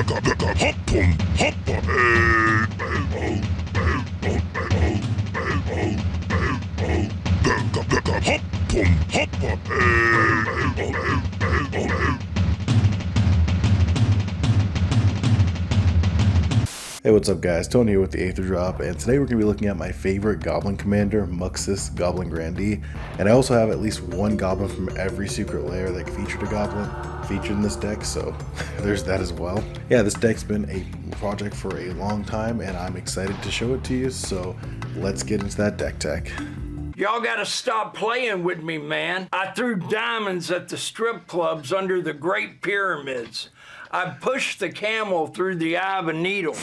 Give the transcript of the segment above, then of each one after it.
Hey, what's up guys, Tony here with the Aether Drop, and today we're going to be looking at my favorite Goblin commander, Muxus, Goblin Grandee, and I also have at least one Goblin from every secret lair that featured a Goblin featured in this deck, so there's that as well. Yeah, this deck's been a project for a long time, and I'm excited to show it to you, so let's get into that deck tech. Y'all gotta stop playing with me, man. I threw diamonds at the strip clubs under the Great Pyramids. I pushed the camel through the eye of a needle.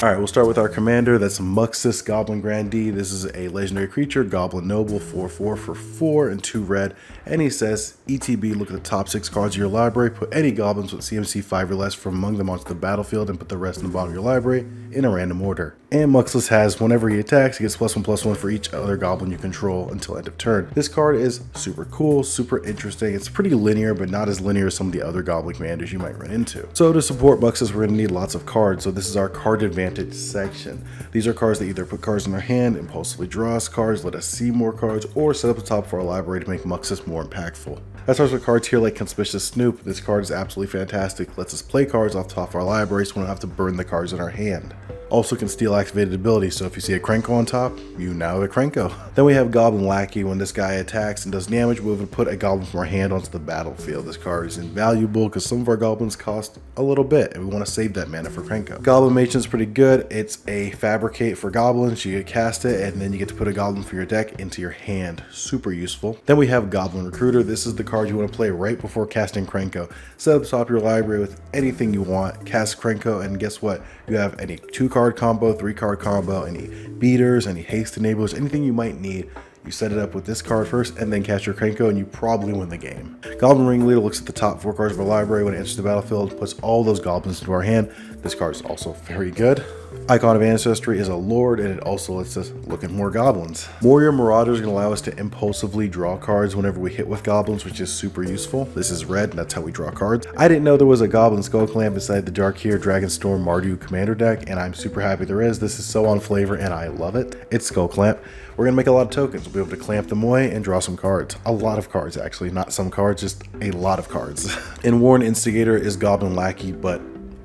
Alright, we'll start with our commander. That's Muxus, Goblin Grandee. This is a legendary creature, Goblin Noble, 4/4 for 4 and 2 red. And he says, ETB, look at the top 6 cards of your library, put any goblins with CMC 5 or less from among them onto the battlefield, and put the rest in the bottom of your library in a random order. And Muxus has, whenever he attacks, he gets +1/+1 for each other goblin you control until end of turn. This card is super cool, super interesting. It's pretty linear, but not as linear as some of the other goblin commanders you might run into. So to support Muxus, we're going to need lots of cards. So this is our card advantage section. These are cards that either put cards in our hand, impulsively draw us cards, let us see more cards, or set up the top of our library to make Muxus more impactful. That starts with cards here like Conspicuous Snoop. This card is absolutely fantastic. Lets us play cards off the top of our library so we don't have to burn the cards in our hand. Also can steal activated ability, so if you see a Krenko on top, you now have a Krenko. Then we have Goblin Lackey. When this guy attacks and does damage, we'll put a goblin from our hand onto the battlefield. This card is invaluable because some of our goblins cost a little bit, and we want to save that mana for Krenko. Goblin Matron is pretty good. It's a fabricate for goblins. You get cast it, and then you get to put a goblin from your deck into your hand. Super useful. Then we have Goblin Recruiter. This is the card you want to play right before casting Krenko. Set up the top of your library with anything you want. Cast Krenko, and guess what? You have any 2-card combo, 3-card combo, any beaters, any haste enablers, anything you might need. You set it up with this card first and then cast your Krenko and you probably win the game. Goblin Ringleader looks at the top 4 cards of our library when it enters the battlefield, puts all those goblins into our hand. This card is also very good. Icon of Ancestry is a lord, and it also lets us look at more goblins. Warrior Marauder is going to allow us to impulsively draw cards whenever we hit with goblins, which is super useful. This is red, and that's how we draw cards. I didn't know there was a Goblin Skull Clamp beside the Darkir Dragonstorm Mardu commander deck, and I'm super happy there is. This is so on flavor, and I love it. It's Skull Clamp. We're going to make a lot of tokens. We'll be able to clamp them away and draw some cards. A lot of cards, actually. Not some cards, just a lot of cards. And Warren Instigator is Goblin Lackey, but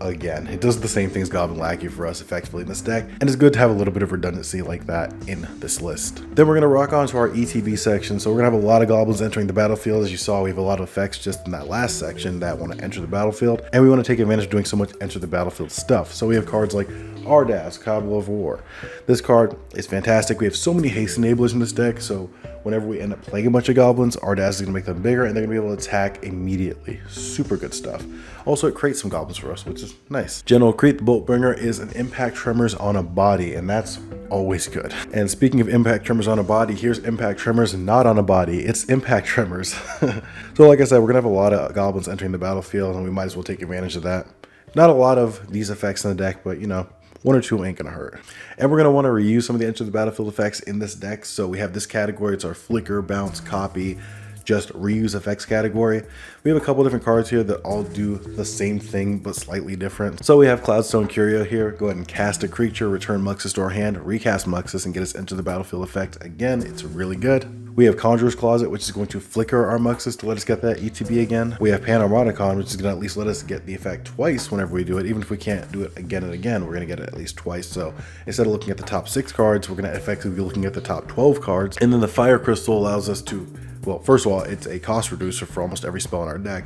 again, it does the same thing as Goblin Lackey for us effectively in this deck, and it's good to have a little bit of redundancy like that in this list. Then we're going to rock on to our ETB section. So we're going to have a lot of goblins entering the battlefield. As you saw, we have a lot of effects just in that last section that want to enter the battlefield, and we want to take advantage of doing so much enter the battlefield stuff. So we have cards like Ardaz, Cobble of War. This card is fantastic. We have so many haste enablers in this deck, so whenever we end up playing a bunch of goblins, Ardaz is going to make them bigger, and they're going to be able to attack immediately. Super good stuff. Also, it creates some goblins for us, which is nice. General Creep the Boltbringer is an impact tremors on a body, and that's always good. And speaking of impact tremors on a body, here's impact tremors not on a body. It's impact tremors. So like I said, we're going to have a lot of goblins entering the battlefield, and we might as well take advantage of that. Not a lot of these effects in the deck, but you know, 1 or 2 ain't gonna hurt. And we're gonna want to reuse some of the enter the battlefield effects in this deck. So we have this category, it's our flicker, bounce, copy, just reuse effects category. We have a couple different cards here that all do the same thing but slightly different. So we have Cloudstone Curio here. Go ahead and cast a creature, return Muxus to our hand, recast Muxus, and get us enter the battlefield effect. Again, it's really good. We have Conjurer's Closet, which is going to flicker our Muxus to let us get that ETB again. We have Panharmonicon, which is going to at least let us get the effect twice whenever we do it. Even if we can't do it again and again, we're going to get it at least twice. So instead of looking at the top 6 cards, we're going to effectively be looking at the top 12 cards. And then the Fire Crystal allows us to, well, first of all, it's a cost reducer for almost every spell in our deck.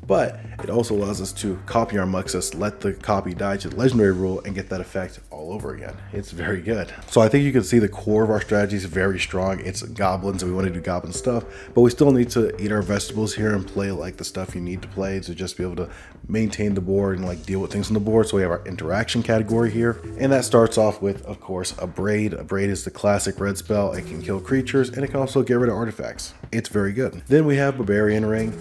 But it also allows us to copy our Muxus, let the copy die to the legendary rule, and get that effect all over again. It's very good. So I think you can see the core of our strategy is very strong. It's goblins, and we want to do goblin stuff, but we still need to eat our vegetables here and play like the stuff you need to play to just be able to maintain the board and like deal with things on the board. So we have our interaction category here, and that starts off with, of course, a Braid. A Braid is the classic red spell. It can kill creatures, and it can also get rid of artifacts. It's very good. Then we have Barbarian Ring.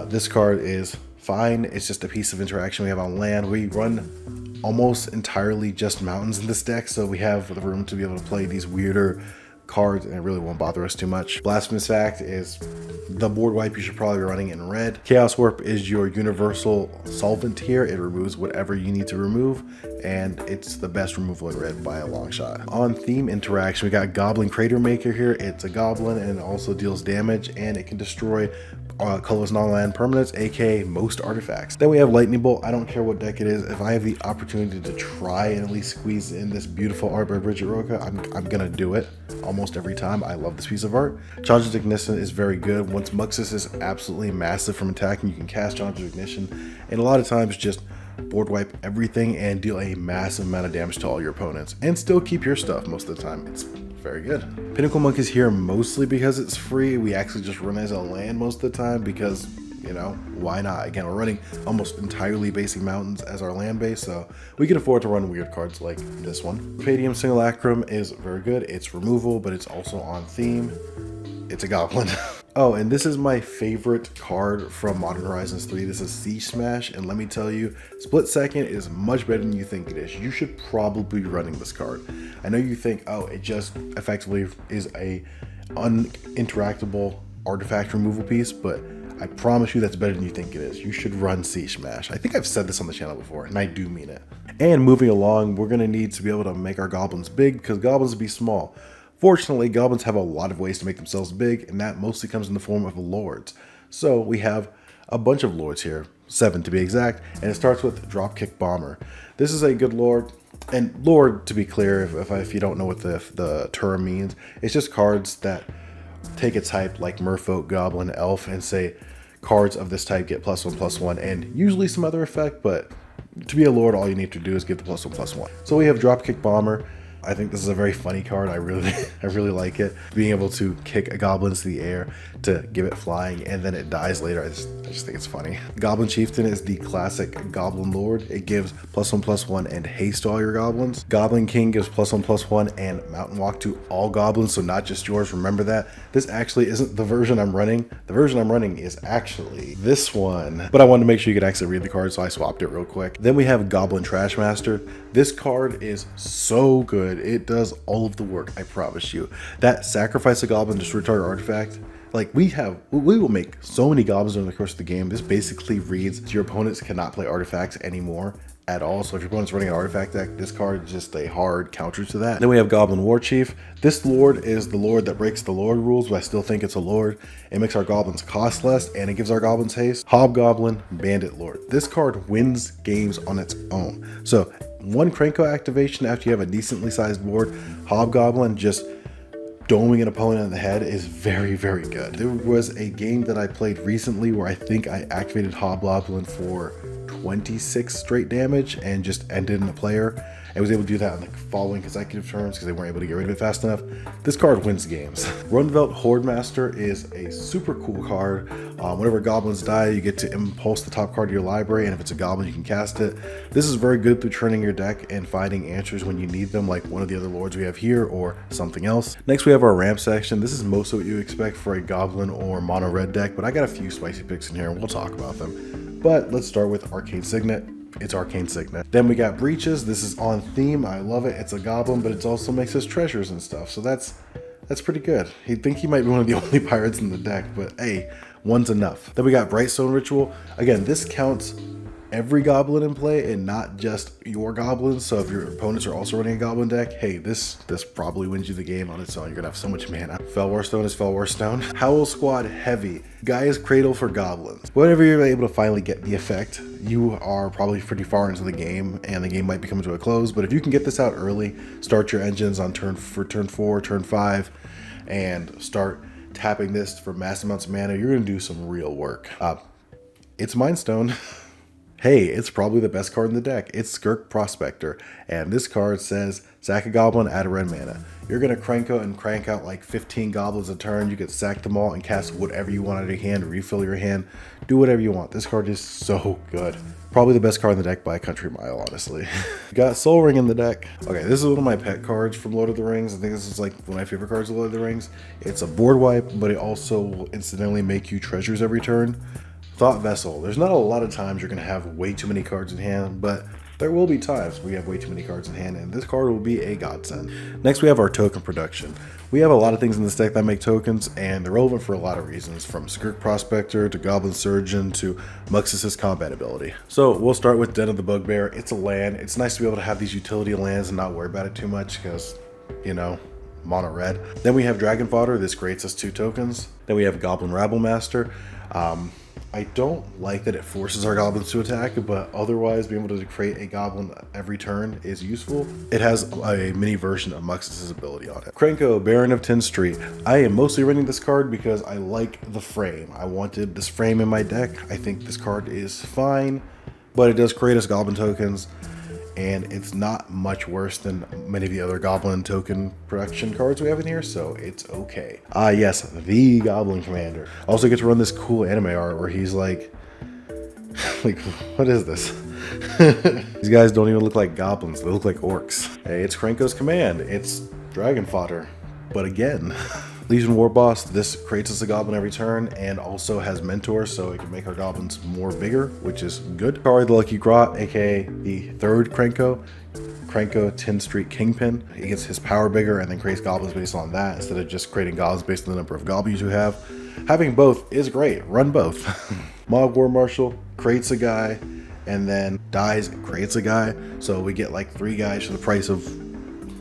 This card is fine. It's just a piece of interaction we have on land. We run almost entirely just mountains in this deck, so we have the room to be able to play these weirder cards, and it really won't bother us too much. Blasphemous Act is The board wipe you should probably be running in red. Chaos Warp is your universal solvent here. It removes whatever you need to remove, and it's the best removal in red by a long shot. On theme interaction, we got Goblin Crater Maker here. It's a goblin and it also deals damage, and it can destroy colorless non-land permanents, aka most artifacts. Then we have Lightning Bolt. I don't care what deck it is. If I have the opportunity to try and at least squeeze in this beautiful art by Bridget Roca, I'm gonna do it almost every time. I love this piece of art. Challenge Ignition is very good. Once Muxus is absolutely massive from attacking, you can cast Challenge Ignition, and a lot of times just board wipe everything and deal a massive amount of damage to all your opponents, and still keep your stuff most of the time. It's very good. Pinnacle Monk is here mostly because it's free. We actually just run as a land most of the time because, you know, why not? Again, we're running almost entirely basic mountains as our land base, so we can afford to run weird cards like this one. Palladium Simulacrum is very good. It's removal, but it's also on theme. It's a goblin. Oh, and this is my favorite card from Modern Horizons 3. This is Siege Smash, and let me tell you, Split Second is much better than you think it is. You should probably be running this card. I know you think, oh, it just effectively is a uninteractable artifact removal piece, but I promise you that's better than you think it is. You should run Siege Smash. I think I've said this on the channel before, and I do mean it. And moving along, we're going to need to be able to make our goblins big, because goblins will be small. Fortunately, goblins have a lot of ways to make themselves big, and that mostly comes in the form of lords. So we have a bunch of lords here, 7 to be exact, and it starts with Dropkick Bomber. This is a good lord, and lord, to be clear, if you don't know what the term means, it's just cards that take a type like Merfolk, Goblin, Elf, and say cards of this type get +1/+1, and usually some other effect, but to be a lord, all you need to do is give the +1/+1. So we have Dropkick Bomber. I think this is a very funny card. I really like it. Being able to kick a goblin into the air to give it flying and then it dies later. I just think it's funny. Goblin Chieftain is the classic Goblin Lord. It gives +1/+1 and haste to all your goblins. Goblin King gives +1/+1 and Mountain Walk to all goblins, so not just yours. Remember that. This actually isn't the version I'm running. The version I'm running is actually this one. But I wanted to make sure you could actually read the card, so I swapped it real quick. Then we have Goblin Trashmaster. This card is so good. It does all of the work, I promise you. That sacrifice a goblin, destroy target artifact. Like we will make so many goblins during the course of the game. This basically reads your opponents cannot play artifacts anymore at all. So if your opponent's running an artifact deck, this card is just a hard counter to that. Then we have Goblin War Chief. This lord is the lord that breaks the lord rules, but I still think it's a lord. It makes our goblins cost less and it gives our goblins haste. Hobgoblin Bandit Lord. This card wins games on its own. So one Krenko activation after you have a decently sized board, Hobgoblin just doming an opponent in the head is very, very good. There was a game that I played recently where I think I activated Hobgoblin for 26 straight damage and just ended in a player. I was able to do that on the following consecutive turns because they weren't able to get rid of it fast enough. This card wins games. Rundvelt Horde Master is a super cool card. Whenever goblins die, you get to impulse the top card of your library, and if it's a goblin, you can cast it. This is very good through turning your deck and finding answers when you need them, like one of the other lords we have here or something else. Next, we have our ramp section. This is most of what you expect for a goblin or mono red deck, but I got a few spicy picks in here, and we'll talk about them. But let's start with Arcane Signet. It's Arcane Signet. Then we got Breaches. This is on theme. I love it. It's a goblin, but it also makes us treasures and stuff. So that's pretty good. You'd think he might be one of the only pirates in the deck, but hey, one's enough. Then we got Brightstone Ritual. Again, this counts every goblin in play and not just your goblins. So if your opponents are also running a goblin deck, hey, this probably wins you the game on its own. You're gonna have so much mana. Felwar Stone is Felwar Stone. Howl Squad Heavy. Gaia's Cradle for goblins. Whenever you're able to finally get the effect, you are probably pretty far into the game and the game might be coming to a close. But if you can get this out early, start your engines on turn 4, turn 5, and start tapping this for mass amounts of mana, you're gonna do some real work. It's Mind Stone. Hey, it's probably the best card in the deck. It's Skirk Prospector, and this card says, sack a goblin, add a red mana. You're going to Krenko and crank out like 15 goblins a turn. You can sack them all and cast whatever you want out of your hand, refill your hand, do whatever you want. This card is so good. Probably the best card in the deck by a country mile, honestly. Got Soul Ring in the deck. Okay, this is one of my pet cards from Lord of the Rings. I think this is like one of my favorite cards of Lord of the Rings. It's a board wipe, but it also will incidentally make you treasures every turn. Thought Vessel. There's not a lot of times you're going to have way too many cards in hand, but There will be times we have way too many cards in hand, and this card will be a godsend. Next, we have our token production. We have a lot of things in this deck that make tokens, and they're relevant for a lot of reasons, from Skirk Prospector to Goblin Surgeon to Muxus' combat ability. So we'll start with Den of the Bugbear. It's a land. It's nice to be able to have these utility lands and not worry about it too much because, you know, mono red. Then we have Dragon Fodder. This creates us 2 tokens. Then we have Goblin Rabble Master. I don't like that it forces our goblins to attack, but otherwise being able to create a goblin every turn is useful. It has a mini version of Muxus' ability on it. Krenko, Baron of 10th Street. I am mostly running this card because I like the frame. I wanted this frame in my deck. I think this card is fine, but it does create us goblin tokens, and it's not much worse than many of the other goblin token production cards we have in here, so it's okay. Yes, the Goblin Commander. Also get to run this cool anime art where he's like, what is this? These guys don't even look like goblins, they look like orcs. Hey, it's Krenko's command. It's Dragon Fodder, but again. Legion War Boss, this creates us a goblin every turn and also has Mentor, so it can make our goblins more bigger, which is good. Kari the Lucky Grot, aka the 3rd Krenko. Krenko 10th Street Kingpin. He gets his power bigger and then creates goblins based on that instead of just creating goblins based on the number of goblins you have. Having both is great. Run both. Mog War Marshal creates a guy and then dies and creates a guy. So we get like 3 guys for the price of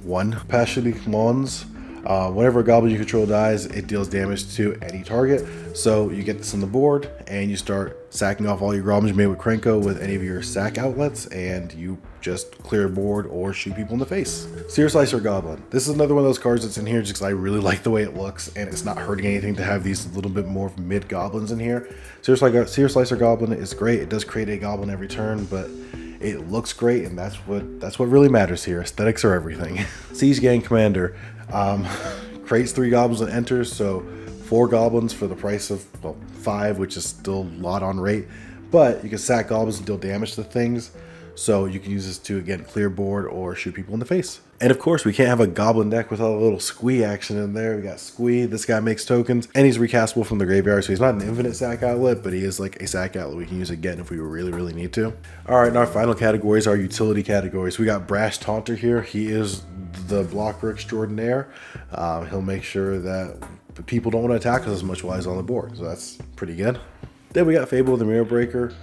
1. Passionate Mons. Whenever a goblin you control dies, it deals damage to any target. So you get this on the board and you start sacking off all your goblins you made with Krenko with any of your sack outlets, and you just clear a board or shoot people in the face. Seer Slicer Goblin. This is another one of those cards that's in here just because I really like the way it looks, and it's not hurting anything to have these little bit more mid goblins in here. Seer Slicer Goblin is great. It does create a goblin every turn, but it looks great, and that's what really matters here. Aesthetics are everything. Siege Gang Commander. Creates 3 goblins and enters, so 4 goblins for the price of, well, 5, which is still a lot on rate, but you can sack goblins and deal damage to things, so you can use this to, again, clear board or shoot people in the face. And of course, we can't have a goblin deck without a little Squee action in there. We got Squee. This guy makes tokens, and he's recastable from the graveyard, so he's not an infinite sack outlet, but he is like a sack outlet we can use again if we really need to. All right, and our final categories are utility categories. We got Brash Taunter here. He is the blocker extraordinaire. He'll make sure that people don't want to attack us as much while he's on the board, so that's pretty good. Then we got Fable the Mirror Breaker.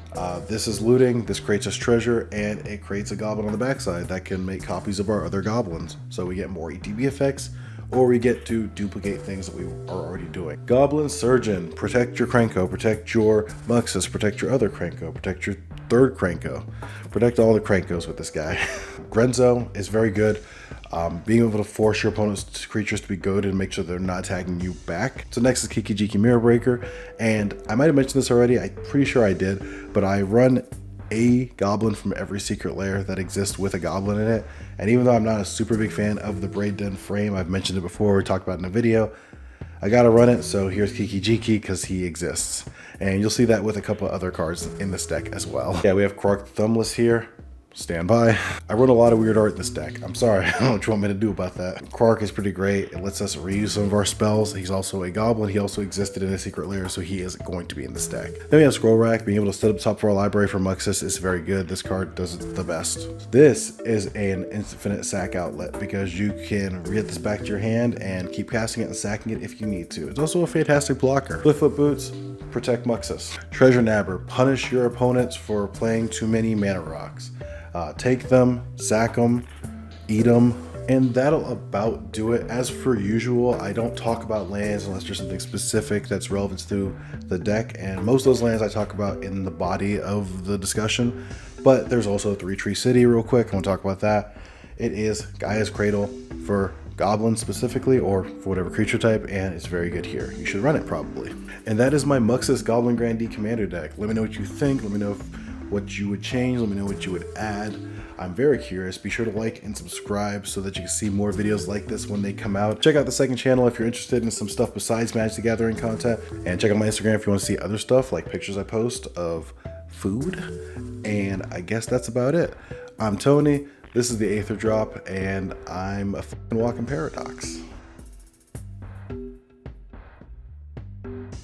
This is looting, this creates us treasure, and it creates a goblin on the backside that can make copies of our other goblins. So we get more ETB effects, or we get to duplicate things that we are already doing. Goblin Surgeon, protect your Krenko, protect your Muxus, protect your other Krenko, protect your 3rd Krenko. Protect all the Krenkos with this guy. Grenzo is very good. Being able to force your opponent's creatures to be goaded and make sure they're not attacking you back. So next is Kiki-Jiki Mirror Breaker, and I might have mentioned this already, I'm pretty sure I did, but I run a goblin from every secret lair that exists with a goblin in it, and even though I'm not a super big fan of the Braid Den frame, I've mentioned it before, we talked about it in a video, I gotta run it, so here's Kiki-Jiki because he exists. And you'll see that with a couple of other cards in this deck as well. Yeah, we have Quark the Thumbless here. Stand by. I run a lot of weird art in this deck. I'm sorry, I don't know what you want me to do about that. Quark is pretty great. It lets us reuse some of our spells. He's also a goblin. He also existed in a secret lair, so he is going to be in this deck. Then we have Scroll Rack. Being able to set up top of our library for Muxus is very good. This card does it the best. This is an infinite sack outlet because you can re-hit this back to your hand and keep casting it and sacking it if you need to. It's also a fantastic blocker. Split-Foot Boots, protect Muxus. Treasure Nabber, punish your opponents for playing too many mana rocks. Take them, sack them, eat them, and that'll about do it. As for usual, I don't talk about lands unless there's something specific that's relevant to the deck, and most of those lands I talk about in the body of the discussion, but there's also 3 Tree City real quick. I want to talk about that. It is Gaia's Cradle for goblins specifically, or for whatever creature type, and it's very good here. You should run it probably. And that is my Muxus Goblin Grandee Commander deck. Let me know what you think. Let me know what you would change. Let me know what you would add. I'm very curious. Be sure to like and subscribe so that you can see more videos like this when they come out. Check out the second channel if you're interested in some stuff besides Magic the Gathering content, and check out my Instagram if you want to see other stuff like pictures I post of food. And I guess that's about it. I'm Tony. This is the Aether Drop, and I'm a fucking walking paradox.